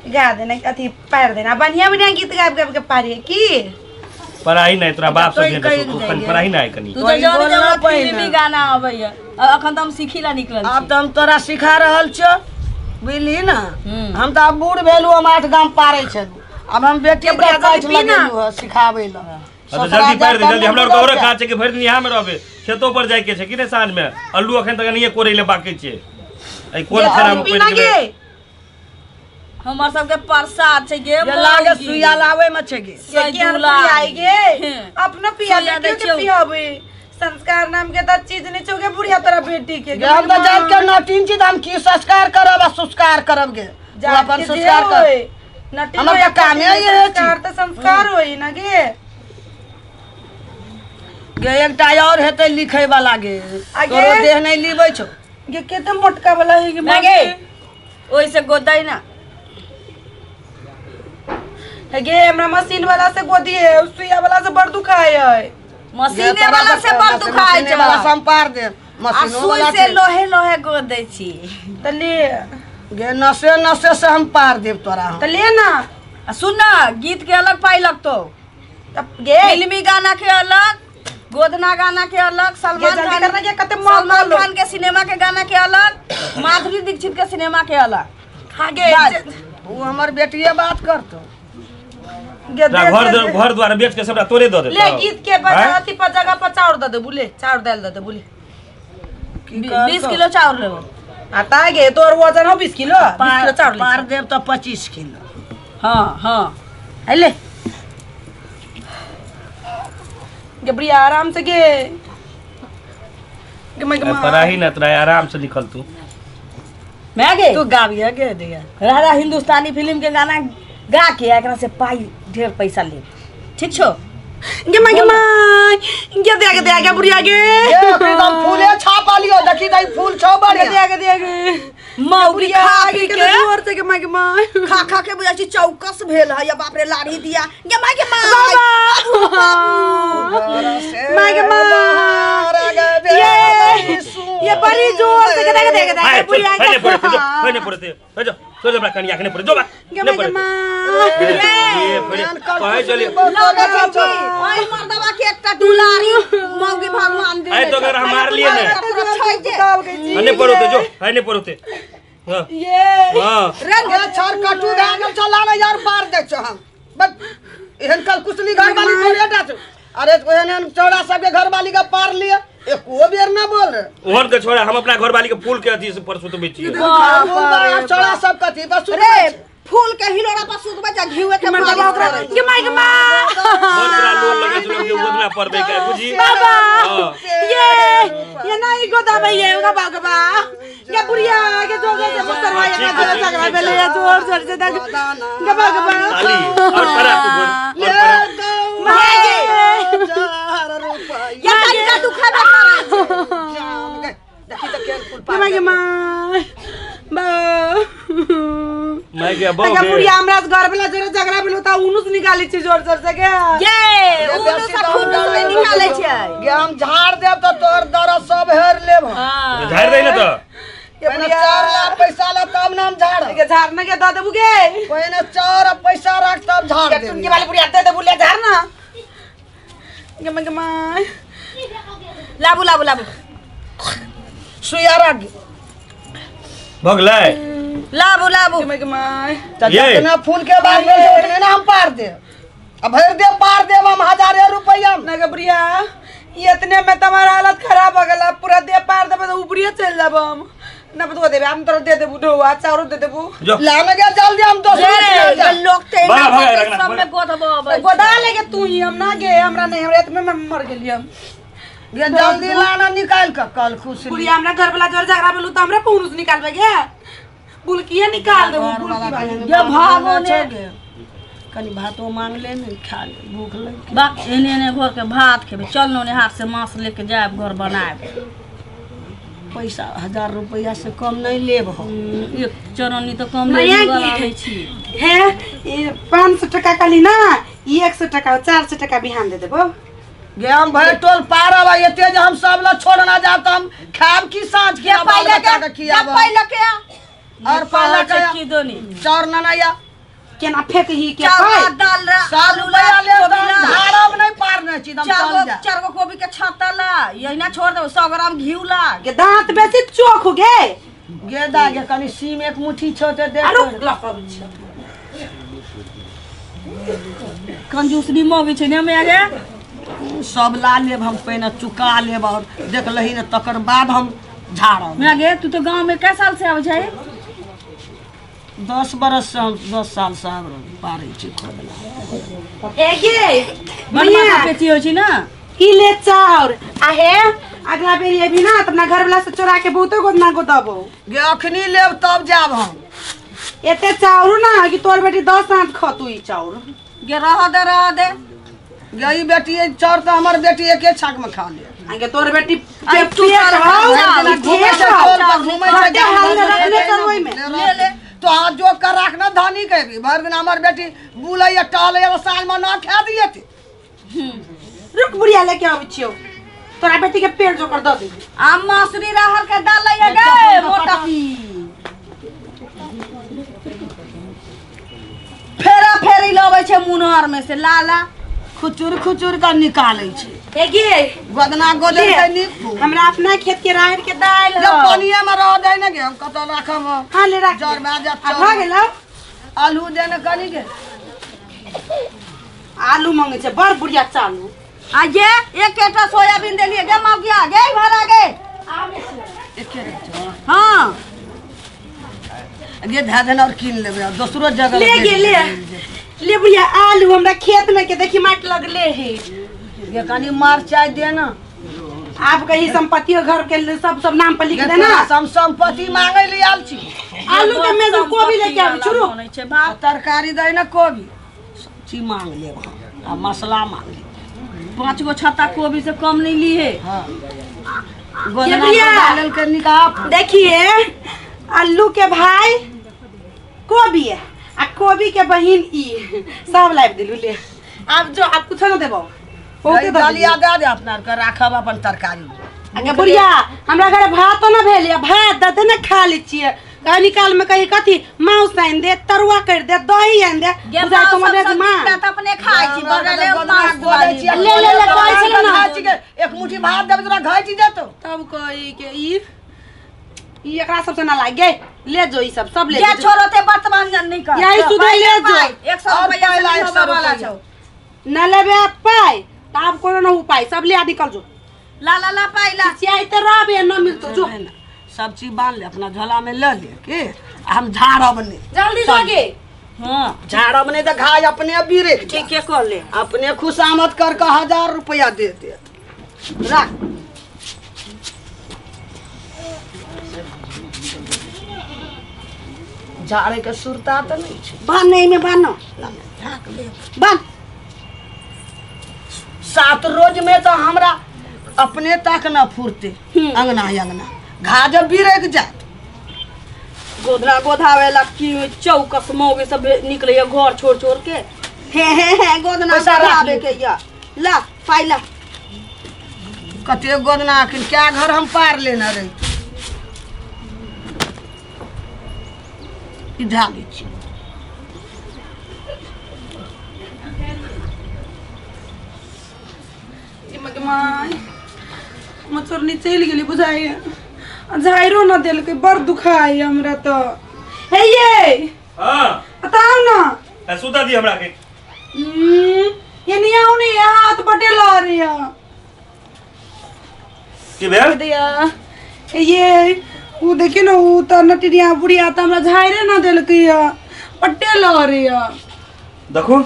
गा देना अथी पार देना बढ़िया बढ़िया गीत गाब गाब के पारिए की पढ़ाई नहीं तोरा बाप से भेंट कनी पढ़ाई नहीं कनी तू तो जाने फिल्मी गाना आबैया अखन त हम सिखिला निकलल छी अब त हम तोरा सिखा रहल छ बुझली ना हम त बूढ़ भेलु हम 8 गाम पारै छलु अब हम बेटी के काट लगेलु ह सिखाबै ल तो जल्दी पार दे जल्दी हमरा और काज छै के भरि दिन यहां में रहबे खेतो पर जाय के छै कि ने साँझ में अल्लू अखन तक नहीं कोरै ले बाकी छै ए कोन खराब पड़ गेलै हमर सब के प्रसाद छै गे लागे सुइया लावे में छै गे के आई गे अपना पिया दे के पियाबे संस्कार नाम के त चीज नहीं छोगे बुढ़िया तोरा बेटी के हम त जात के न तीन चीज हम की संस्कार करब आ संस्कार करब गे अपन संस्कार कर हमर का काम है ये संस्कार त संस्कार होई ना गे गे एकटा और हेतै लिखै वाला गे तोरो देह नहीं लीबै छौ गे केते मोटका वाला है गे मागे ओइ से गोदै ना गे हमरा मशीन वाला से गोदी है सुइया वाला से बड़ दुखाय है मशीने वाला से बड़ दुखाय छै वाला संपार दे मशीनो वाला से लोहे लोहे गोदै छी त ले गे नसे नसे से हम पार देब तोरा त ले ना सुन ना गीत के अलग पाई लगतो तब गे फिल्मी गाना के अलग गोदना गाना के अलग सलमान खान के सिनेमा के गाना के अलग माधुरी दीक्षित के सिनेमा के अलग आगे तू हमर बेटिए बात करतो घर द्वार बेच के सबटा तोरे द दे ले गीत के अथी पर जगह पर चाउर द दे बुले चाउर डाल द दे बुले 20 किलो चाउर लेबो आता गे तोर वजन हो 20 किलो 20 किलो चाउर पार देब त 25 किलो हां हां ले गे बढ़िया आराम से गे पढ़ाई ना तोरा आराम से निकल तू मैं गे तू गाबिया गे दिया राधा हिंदुस्तानी फिल्म के गाना गा के एकरा से पाई ढेर पैसा ले ठीक छो गे गे दे गे बुढ़िया गे एकदम फूले छापा लियो देखी दई फूल छो बढ़िया दे गे मौरी खा के जोर से गे मां खा खा के बुझा छी चौकस भेल है या बाप रे लाड़ी दिया गे मां ये बड़ी जोर से दे बुढ़िया गे पड़ते हो जा तो जब कनिया के ने पड़े जो बा ने पड़े ये कहे चली ओए मर्दवा के एकटा दुलारी मौगी भगवान दे आई तो अगर हम मार लिए ने ने पड़ोते जो है ने पड़ोते ये हां रे छर कटू डांगल चला ना यार पार दे छ हम बस एहन कल कुसली घर वाली बोले डाच अरे एहन चौड़ा सब के घर वाली का पार लिए एको बेर ना बोल ओहन के छोड़ा हम अपना घर वाली के फूल के अथी से परसु तो बेची चौड़ा सब कथी बस रे फूल के हिलोड़ा पर सुत बचा घिउ के गे मां बहुत बड़ा लोन लगे जो ये उतना परबे का बुझी बाबा ये नहीं गोदा में ये होगा बागबा ये बुढ़िया के जो से मुसरवा ये का झगड़ा बेले जोर जोर से गे बागबा खाली और परा तू और परा ये तरीका तू खाना खा देखी तो केन फूल पार गे मां बा मैं के बाबू बुढ़िया हमरा घर वाला जरे झगड़ा भेल त उनुस निकाली छी जोर जोर से के ये उनुस से खून से निकाले छै गे हम झाड़ देब त तोर दरद सब हेर लेब झाड़ दे ना तो ये 4 लाख पैसा ला तब नाम झाड़ के झाड़ न के द देबू गे पहले 4 पैसा रख तब झाड़ दे तुमके वाली बुढ़िया दे बुले झाड़ ना गे मां लाबू लाबू लाबू सुइया रख भगले लाबू लाबू गे मां त जितना फूल के बाद में उतने ना हम पार दे अब भर दे पार देब हम 1000 रुपया ना गे बुढ़िया इतने में तुम्हारा हालत खराब हो गला पूरा दे पार देबे तो ऊपरिया चल जाब हम ना बतवा देबे हम तोरा दे देबू ढोआ चाउर दे देबू लाने के जल्दी हम तो लोग ते सब में गोदबो गोदा लेके तू ही हम ना गे हमरा नहीं हमरा इतने में मर गेली हम ये जल्दी लाना निकाल के कल खुश बुढ़िया हमरा घर वाला जोर झगड़ा भेलू त हमरा पुरुष निकालबे गे बुलकिया निकाल देबू बुलकी भाई ये भागो ने कनी भातो मांग ले ने खा ले भूख लग बा एने एने घर के भात खेबे चल ने हाथ से मांस लेके जाब घर बनाब पैसा 1000 रुपया से कम नहीं लेब हम एक चरनी तो कम ले वाला छी है 500 टका काली ना 100 टका 400 टका बिहान दे देबो गे हम भर टोल पारब एते जे हम सब ला छोड़ना जात हम खाब की साँझ के पहले के खियाब पहले के और पहले के की दोनी चार ना या केना फेंक ही के चावल दाल रे सब रुपया ले झाड़ब नहीं पारने छी हम चल जा। 4 गो कोबी के छत्ता ला यही ना छोड़ दो 100 ग्राम घी ला के दांत बेसी चोख हो गे गेदा के कनी सीम एक मुट्ठी छोटे दे आरो लपब कंजूस भी मोगी छै ने मेरे सब ला लेब हम पहले चुका लेब और देख लही न तकर बाद हम झाड़ब। मेरे तू तो गांव में कै साल से आवे छै 10 बरस से 10 साल से पारे छी खोदला ए गे बढ़िया पेटी हो छी ना ई ले चाउर आहे अगला बेर ये भी ना अपना घर वाला से चोरा के बहुते गोदना गोदबो गे अखनी लेब तब जाब हम एते चाउर ना कि तोर बेटी 10 हाथ खतु ई चाउर गे रह दे गई बेटी चाउर तो हमर बेटी एके छाक में खा ले आगे तोर बेटी आई तू चल ले तो हाथ जो कर रखना धानी के भी भर दिन हमर बेटी बुलैया टालैया साल में ना खा दिए थे। रुक बुढ़िया लेके आबै छियो तोरा बेटी के पेड़ जोकर द दे आ मसूरी रहर के दाल लइया गे मोटा की फेरी लबै छै मुनहर में से लाला खुचुर का निकालै छै ए गे गोदना गोदे के नीक हमरा अपना खेत के राहर के दाल जब पानिया में रह दे न गे हम कत राखम हां ले राख जर में जा भा गेलौ आलू देने कनी गे आलू मांगे छै बड़ बुढ़िया चालू आ ये एक केटा सोयाबीन देलिए गे मौगिया गे भरा गे एके रे हां गे धा देन और कीन लेबे दूसरो जगह ले बुढ़िया आलू हमरा खेत में के देखी माट लगले है ये कनी मार चाय दे ना आप कहीं संपत्ति और घर के सब नाम पर लिख देना हम संपत्ति मांगे ले आल छी आलू के में कोबी लेके आबे शुरू नहीं छै बाप तरकारी दे ना कोबी ची मांग ले आ मसाला मांग ले 5 गो छत्ता कोबी से कम नहीं ली है हां गोदना डालल के निकाल देखिए आलू के भाई कोबी है आ कोबी के बहिन ई सब लाइव दिलु ले अब जो आप कुछ ना देबो ओके दालिया दे दे अपना के राखब अपन तरकारी अगे बुढ़िया हमरा घरे भात तो ना भेलिया भात दे ना खा ली छिए कहीं काल में कहीं कथी मांस आइन दे तरुआ कर दे दही आइन दे बुझाय तो मने मां त अपने खाइ छी बगले मांस बोलै छी ले कहै छै ना एक मुट्ठी भात देब तोरा घाइटी देतो तब कही के ई एकरा सबसे ना लाग गे ले जो ई सब ले जे छोरोते वर्तमान जन नहीं कर यही सुधे ले जो 100 रुपया ला 100 वाला छौ ना लेबे पाई तब कोनो ना उपाय सब ले आ निकल जो ला पाइला सियाई त रहबे न मिलतो जो सब चीज बांध ले अपना झोला में ले ले के हम झाड़ब ने जल्दी जोगे हां झाड़ब ने तो घाय अपने बीरे ठीक है कर ले अपने खुशामद कर के 1000 रुपया दे दे रख झाड़े के सुरता तो नहीं छै बांध नहीं में बांधो बांध 7 रोज में तो हमरा अपने तक न फुरते अंगना घा जब बिरेक जात गोधरा गोधावे ला की चौकस मौगे सब निकले घर छोड़ के हे गोधना गोधावे के या ला पाइला कते गोदना आखिर क्या घर हम पार लेना रही इधा लै छी मचोरनी चल गेली बुझाई झाइरो न देल के बड़ दुखाई हमरा तो हे ये हां बताओ ना सुता दी हमरा के ये नहीं आओ नहीं हाथ बटे ला रही है की भेल दिया ये वो देखिए ना वो तो नटिया बुढ़िया तो हमरा झाइरे न देल के बटे ला रही है देखो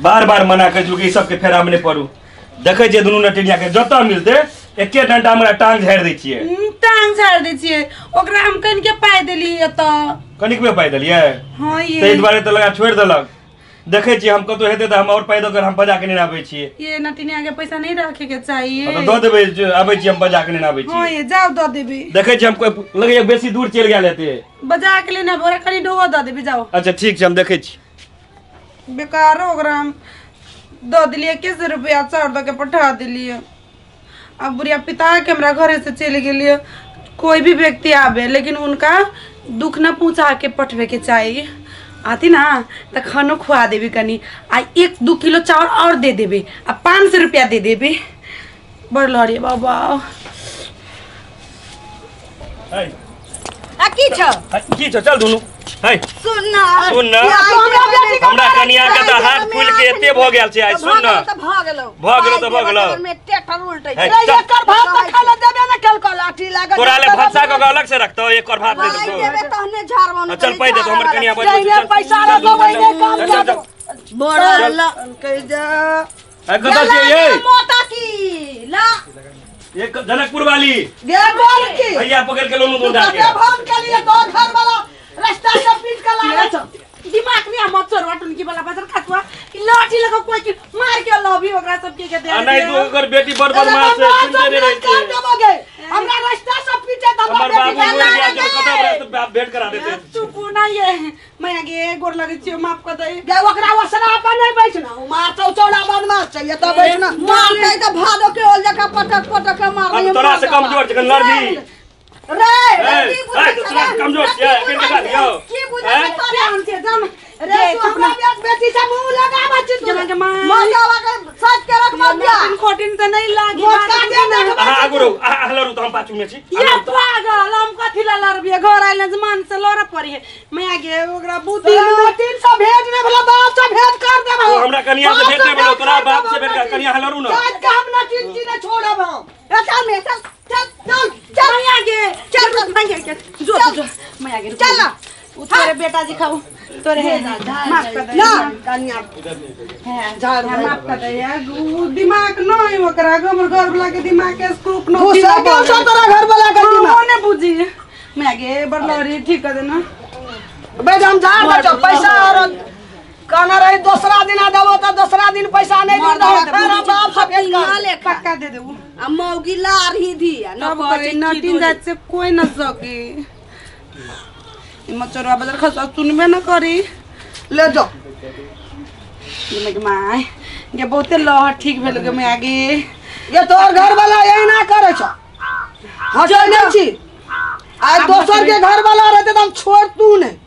बार मना कर जो कि सब के फेरा में नहीं पड़ू देखे जे दुनू नटिया के जता मिलते एके डंडा हमरा टांग झाड़ दै छियै टांग झाड़ दै छियै ओकरा हम कन के पाइ देलिए त कनिक में पाइ देलिए हां ये तै दुआरे त लगा छोड़ देलक देखे छी हम कतो हेते त हम और पाइ दकर हम बजा के नहीं आबै छियै ये नटिया के पैसा नहीं रखे के चाहिए तो दो देबे आबै छी हम बजा के नहीं आबै हां छियै ये जाओ द देबे देखे छी हम लगे बेसी दूर चल गेल हेते बजा के लेना ओकरा कनी ढो द देबे जाओ अच्छा ठीक छै हम देखे छी बेकार ओकरा हम द दिलिए कैसे रुपया चार द के पठा दिलिए अब बुढ़िया पिता के हमरा घरे से चले गेलिए कोई भी व्यक्ति आवे लेकिन उनका दुख न पहुंचा के पठवे के चाहिए आती ना तो खानो खुआ देबे कनी आ 1-2 किलो चावल और दे देबे आ 500 रुपया दे देबे बड़ लड़े बाबा आ की छ चल दुनु है सुन ना हमरा कनिया के त हाथ फूल के एते भ गेल छै। सुन न भ गेलो में टेटर उल्टे है, रे एकर भात त खा ले देबे ना कल को लाठी लागत तोरा ले भत्सा के अलग से रखतो एक और भात दे दो। देबे तहने झाड़वन चल पै दे तो हमर कनिया बज जइने पैसा लगबै ने काम चल कर बड़ा कह जा ए कत छै ये मोटा की ला एक जनकपुर वाली गे बोल की भैया पकड़ के लोनु डाल के के भान के लिए तो घर वाला रास्ता से पीट के लागे दिमाग में हम चोरवा टुनकी वाला बाजार खातवा कि लाठी लगा कोई की मार के लबी ओकरा सब के दे नहीं तो ओकर बेटी बड़ बदमाश है सुनते नहीं रहते हमरा रास्ता से पीटे त हमर बाबू बोल गया जब कतब रहे तो आप भेंट करा देते। चुप ना ये मैं आगे गोर लगे छी माफ कर दे गे ओकरा वसना अपन नहीं बैठना मार तो चौड़ा बदमाश चाहिए त बैठना मार दे त भादो के ओल जका पटक पटक के मार हम तोरा से कमजोर जगन लड़बी रे तोरा कमजोर है किन दिखा दियो की बुझे तोरे हमसे जान रे तू हमरा बेटी से मुंह लगावा छी तू जमा मां मजावा के सच के रख मत जा खोटिन से नहीं लागी मोटका दे दे आगुरो हलरू तो हम पाछू में छी ये पागल हम कथि ला लड़बिए घर आइले जमान से लड़ पड़ी है मैं आगे ओकरा बुद्धि 300 भेज ने भला बाप से भेज कर दे तो हमरा कनिया से भेंट नहीं बोलो तोरा बाप से भेंट कर कनिया हलरू ना आज का हम ना चिंची ने छोड़ब हम चल में चल मैं आगे चल मैं आगे जो मैं आगे चल ना तेरे बेटा जी खाऊ तोरे है माफ कर दे ना कन्या है झाड़ माफ कर दे यार दिमाग नहीं ओकरा हमर घर वाला के दिमाग के स्कूप न घुसा के उसा तोरा घर वाला कर दी ओने बुझी मैं आगे बरलौरी ठीक कर देना बे हम झाड़ दे पैसा और कहना रही दूसरा दिन आ देबो त दूसरा दिन पैसा नहीं दे दो तेरा बाप से भेज कर पक्का दे देबू आ मौगी लार ही दी न तब करे नटीन जात से कोई न सके मचरवा बाजार खसा सुनबे न करी ले जाओ मैं के माय ये बहुते लह ठीक भेल के मैं आगे ये तोर घर वाला यही ना करे छ हां जाने छी आज दोसर के घर वाला रहते त हम छोड़ तू नहीं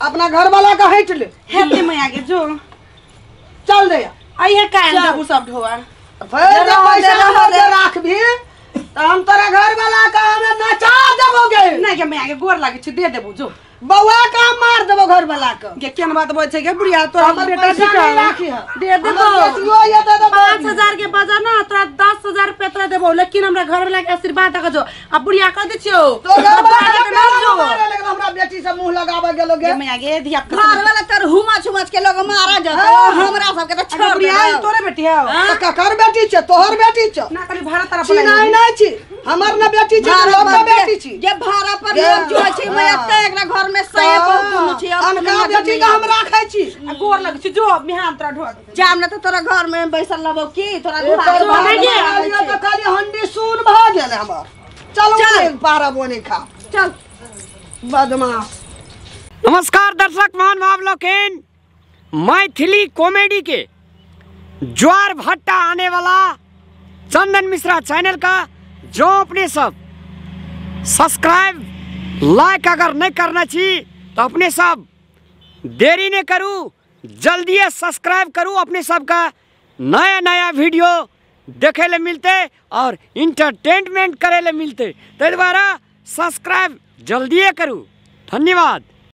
अपना घर वाला का हट ले हेते मैं आगे जो चल दे आई है कान देबू सब ढोआ फिर जब पैसा हम दे राख भी तो हम तोरा घर वाला का हमें नचा देबोगे नहीं के मैं आगे गोर लागे छी दे देबू जो बउआ का मार देबो घर वाला का के केन बात बोल छै के बुढ़िया तोरा हमर बेटा पैसा ठीक नहीं राखी है दे देबो बेटियो ये दे दे 5000 के बजा ना तोरा 10000 रुपया तोरा देबो लेकिन हमरा घर वाला के आशीर्वाद का जो अब बुढ़िया कह दे छियो तो घर वाला के मेरा मारे लेकिन हमरा बेटी से मुंह लगावे गेलोगे मैं आगे धिया घर वाला तर हुमच हुमच के लोग मारा जात हमरा सब के त छोड़ बुढ़िया तोरे बेटी है तो ककर बेटी छ तोहर बेटी छ ना करी भारत तरफ छी नहीं नहीं छी हमर न बेटी छी लोग का बेटी छी जे भाड़ा पर लोग जो छै मैं एते एकरा घर में सही पहुंचनु छी अनका बेटी का हम राखै छी गोर लग छी जो मेहन तोरा ढोक जाम न त तोरा घर में बैसल लबो की तोरा तो खाली हंडी सुन भ गेल हमर चलो पारा बोनी खा चल बदमाश। नमस्कार दर्शक महानुभाव लोकेन मैथिली कॉमेडी के ज्वार भट्टा आने वाला चंदन मिश्रा चैनल का जो अपने सब सब्सक्राइब लाइक अगर नहीं करना चाहिए तो अपने सब देरी नहीं करूँ जल्दी सब्सक्राइब करूँ अपने सब का नया नया वीडियो देखे ले मिलते और इंटरटेनमेंट करे ले मिलते तो दोबारा सब्सक्राइब जल्दी करूँ। धन्यवाद।